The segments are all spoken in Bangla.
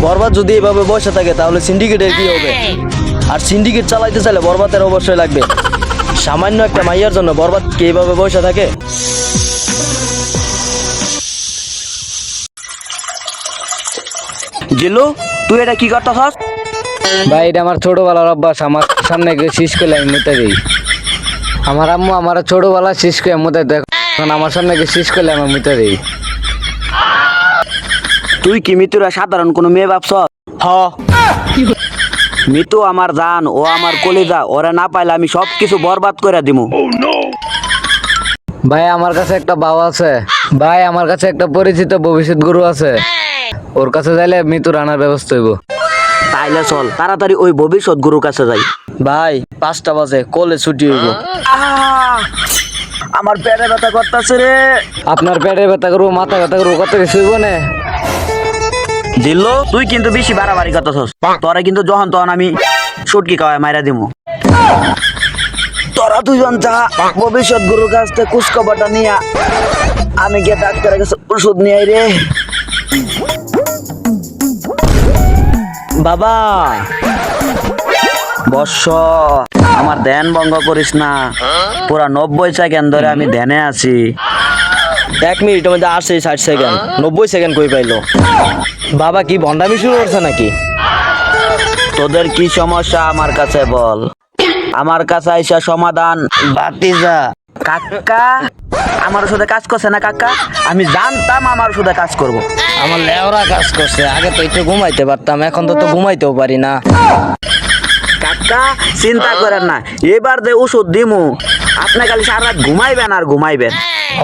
বরবাদ যদি এভাবে বসে থাকে তাহলে সিন্ডিকেটের কি হবে? আর সিন্ডিকেট চালাইতে চাইলে বরবাদের অবশ্যই লাগবে। সামান্য একটা মাইয়ার জন্য বরবাদ কি এইভাবে বসে থাকে? জিল্লু, তুই এটা কি করতেছস? ভাই এটা আমার ছোটবেলার অভ্যাস, আমার সামনে গিয়ে শীষ করলে আমি মুতে দিই। আমার আম্মু আমার ছোটবেলা শীষ করে মুতে দেয়, এখন আমার সামনে গিয়ে শীষ করলে আমি মুতে দিই। তুই কি মিতুরা সাধারণ কোনো মেয়ে ভাবছ? হ, মিতু আমার জান, ও আমার কলিজা, ওরা না পাইলে আমি সব কিছু বরবাদ করে দিমু। ভাই আমার কাছে একটা বাবা আছে, ভাই আমার কাছে একটা পরিচিত ভবিষ্যৎ গুরু আছে, ওর কাছে যাইলে মৃত্যু রানার ব্যবস্থা হইব। তাইলে চল তাড়াতাড়ি ওই ভবিষ্যৎ গুরুর কাছে যাই। ভাই 5টা বাজে, কলে ছুটি হইব। আমার পেটে ব্যথা করতেছে রে। আপনার পেটে ব্যথা করবো, মাথা ব্যথা করবো, কত কিছু হইব না। জিল্লু, তুই কিন্তু বেশি বাড়াবাড়ি করতেছস। তোরা কিন্তু যখন তখন আমি সুটকি খাওয়ায় মাইরা দিমু। তোরা দুজন যা ভবিষ্যৎ গুরুর কাছ থেকে কুচকবাটা নিয়া, আমি গিয়ে ডাক্তারের কাছে ওষুধ নিয়ে আই রে। বাবা, বর্ষ, আমার ধ্যান ভঙ্গ করিস না। পুরা 90 সেকেন্ড ধরে আমি ধ্যানে আছি। 1 মিনিটের মধ্যে 60 সেকেন্ড, 90 সেকেন্ড কই পাইলো? বাবা কি ভন্ডামি শুরু করছে নাকি? তোদের কি সমস্যা আমার কাছে বল, আমার কাছে আইসা সমাধান। বাতিজা, কাকা আমার ওষুধে কাজ করছে না কাকা? আমি জানতাম আমার ওষুধে কাজ করব। আমার লেওরা কাজ করছে। আগে তো একটু ঘুমাইতে পারতাম, এখন তো ঘুমাইতেও পারি না। কাকা চিন্তা করেন না, এবার যে ওষুধ দিমু আপনি খালি সারা রাত ঘুমাইবেন আর ঘুমাইবেন।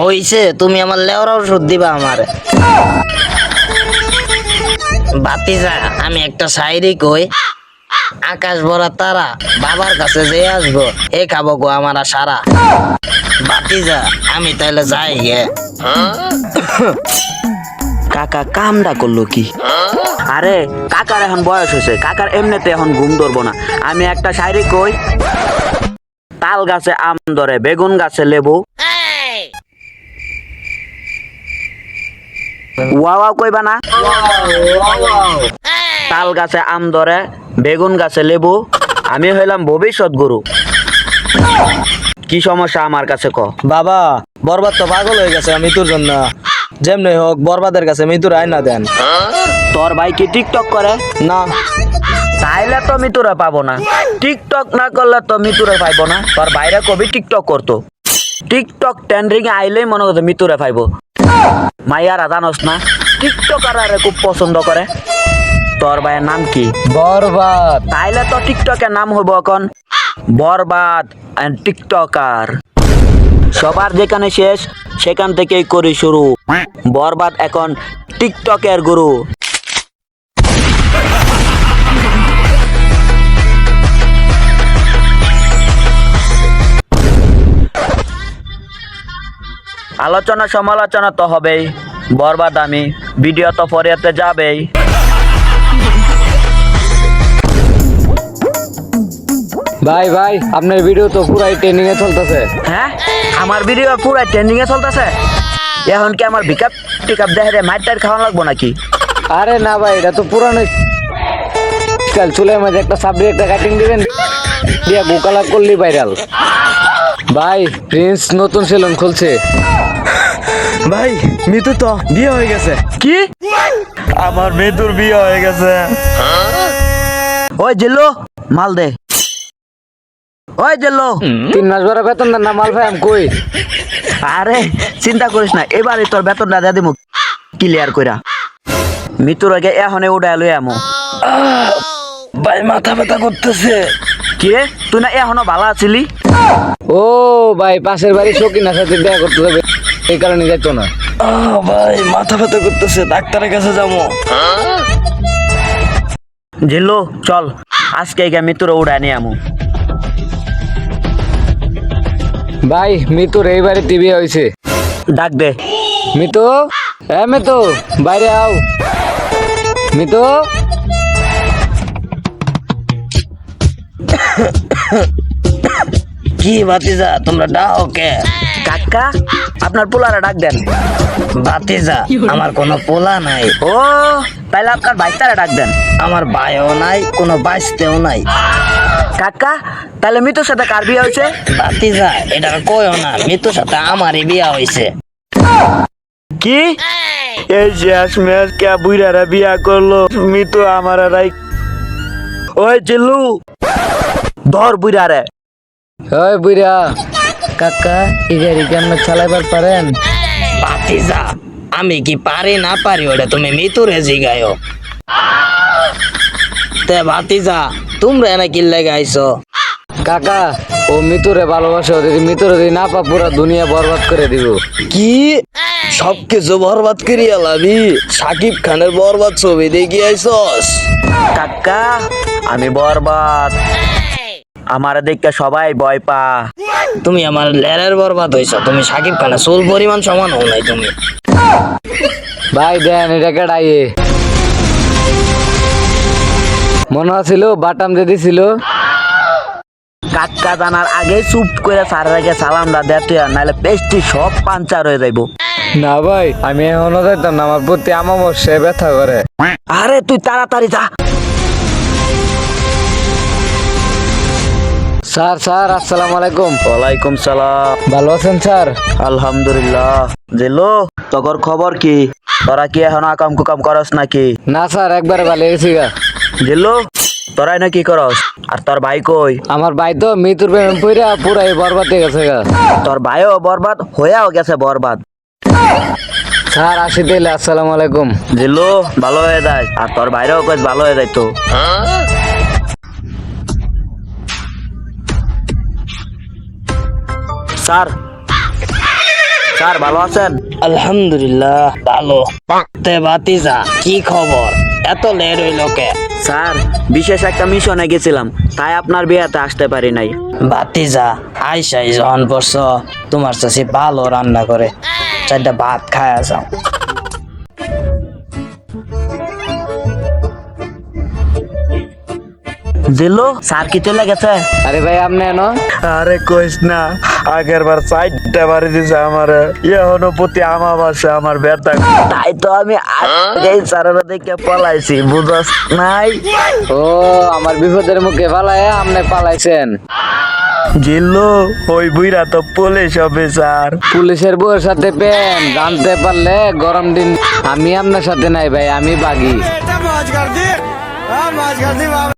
হইছে, তুমি আমার লেওরা ওষুধ দিবা আমার। বাতিজা, আমি একটা শায়রি কই, আকাশ ভরা তারা বাবার কাছে যে আসবো, এ খাবো গো আমার সারা। বাতিজা, আমি তাহলে যাই গে। কাকা কামটা করলো কি? আরে কাকার এখন বয়স হয়েছে, কাকার এমনিতে এখন ঘুম ধরবো না। আমি একটা শায়রি কই, তাল গাছে আম ধরে, বেগুন গাছে লেবু। ওয়া কইবা না? তাল গাছে আম ধরে, বেগুন গাছে লেবু, আমি হইলাম ভবিষ্যৎ গুরু। কি সমস্যা আমার কাছে ক? বাবা, বরবাদ তো পাগল হয়ে গেছে মৃত্যুর জন্য। যেমনি হোক বরবাদের কাছে মৃত্যুর আইনা দেন। তোর ভাই কি টিকটক করে? না, তাইলে তো মিতুরে পাবো না। টিকটক না করলে তো মিতুরে পাইবো না। তোর বাইরে কবি টিকটক করতো, টিকটক ট্রেন্ডিং আইলেই মনে করতো মিতুরে পাইবো। মাইয়ারা জানোস না টিকটকার খুব পছন্দ করে। তোর ভাইয়ের নাম কি? বরবাদ। তাইলে তো টিকটকের নাম হইব এখন বরবাদ এন্ড টিকটকার। সবার যেখানে শেষ সেখান থেকেই করি শুরু। বরবাদ এখন টিকটকের গুরু। আলোচনা সমালোচনা তো হবেই, বরবাদ আমি ভিডিও তো ফরিয়াতে যাবেই। ভাই ভাই আপনার ভিডিও তো পুরাই ট্রেনিং এ চলতেছে। হ্যাঁ, আমার ভিডিও পুরো ট্রেন্ডিং এ চলতেছে। এখন কি আমার পিকআপ টিকআপ দেখে রে মাইট টাইট খাওয়ানো লাগবো নাকি? আরে না ভাই, এটা তো পুরানো কাল। চুলের মাঝে একটা সাবরি একটা কাটিং দিবেন, দিয়া গোকালা করলি ভাইরাল। ভাই প্রিন্স নতুন সেলুন খুলছে। ভাই মৃত্যু তো বিয়ে হয়ে গেছে। কি? আমার মৃত্যুর বিয়ে হয়ে গেছে। ওই জেল্লো মাল দে। ওই জেল্লো, 3 মাস ভরা বেতন দেন না, মাল ভাই আমি কই। আরে চিন্তা করিস না, এবারে তোর বেতনটা দিয়ে দিমু ক্লিয়ার কইরা। মৃত্যুর আগে এখনে উড়াই লই আমু। ভাই মাথা ব্যথা করতেছে। কি রে, তুই না এখনো ভালো আছিলি? ও ভাই পাশের বাড়ি সকিনার সাথে দেখা করতে যাবে, এই কারণে যাইতো না। ভাই মাথা ব্যথা করতেছে, ডাক্তারের কাছে যাবো। জিল্লু চল, আজকে এই মৃত্যুর উড়াই নিয়ে আমু। ভাই মিতুর এই বাড়ি টিভি হয়েছে, ডাক দে। মিতু, এ মিতু বাইরে আও। মিতু, কি ভাতিজা, তোমরা ডাও কে? কাকা আপনার পোলারে ডাক দেন। ভাতিজা, আমার কোনো পোলা নাই। ও তাইলে আপনার বাইকটারে ডাক দেন। আমার ভাইও নাই, কোনো বাঁচতেও নাই। কাকা তাহলে মৃত্যুর সাথে কার বিয়ে হয়েছে? বাতিজা এটা কইও না, মৃত্যুর সাথে আমারই বিয়া হইছে। কি এই শেষ মেশ কে বুইরারা বিয়া করলো, মৃত্যু আমার রাই। ওই চিল্লু ধর বুইরারে। ওই বুইরা, কাকা এই গাড়ি কেমন চালাইবার পারেন? বাতিজা আমি কি পারি না পারি ওটা তুমি মৃত্যুরে জিগায়ও। তে বাতিজা তোমরা এনে কি লেগে আইছো? কাকা ও মিতুরে ভালোবাসে, ও যদি মিতুরে যদি না পা পুরা দুনিয়া বরবাদ করে দিব। কি সবকিছু বরবাদ করিয়া লাভি? সাকিব খানের বরবাদ ছবি দেখি আইছস? কাকা আমি বরবাদ, আমার দেখে সবাই ভয় পা। তুমি আমার লেরের বরবাদ হইছো, তুমি সাকিব খানের চুল পরিমাণ সমান হও নাই তুমি। ভাই দেন এটা কেডাইয়ে মনে আছিল বাটাম দিয়ে দিছিল। কাকা জানার আগে চুপ করে সারের আগে সালামটা দে তুই, নাহলে পেস্টি সব পাঞ্চার হয়ে যাইব। না ভাই আমি এখনো যাইতাম না, আমার প্রতি আমাবস্যায় ব্যথা করে। আরে তুই তাড়াতাড়ি যা। স্যার স্যার আসসালামু আলাইকুম। ওয়ালাইকুম সালাম। ভালো আছেন স্যার? আলহামদুলিল্লাহ। জেলো তোর খবর কি? তোরা কি এখন আকাম কুকাম করস নাকি? না স্যার একবারে ভালো গেছি গা। জেলো তোরাই না কি করস? আর তোর ভাই কই? আমার ভাই তো মৃত্যুর প্রেমে পইরা পুরাই বরবাদ হয়ে গেছে গা। তোর ভাইও বরবাদ হয়েও গেছে বরবাদ। স্যার আসি তাইলে, আসসালামু আলাইকুম। জেলো ভালো হয়ে যায়, আর তোর ভাইরাও কই ভালো হয়ে যায় তো। স্যার স্যার ভালো আছেন? আলহামদুলিল্লাহ ভালো। তে বাতিজা কি খবর, এত লেট হইল কে? স্যার বিশেষ একটা মিশনে গেছিলাম, তাই আপনার বিয়েতে আসতে পারি নাই। বাতিজা আইসাই যখন পড়ছ, তোমার চাষি ভালো রান্না করে, চারটা ভাত খায়া যাও। জেলো স্যার কি চলে গেছে? আরে ভাই আপনি এনো আরে কইস না, আগের বার চারটা বাড়ি দিছে আমার, এখনো প্রতি আমাবাসে আমার ব্যথা। তাই তো আমি আগেই স্যারের দেখে পলাইছি, বুঝস নাই? ও আমার বিপদের মুখে পালায় আপনি পালাইছেন। জিল্লু ওই বুইরা তো পুলিশ অফিসার। পুলিশের বউয়ের সাথে পেন জানতে পারলে গরম দিন। আমি আপনার সাথে নাই ভাই, আমি বাগি।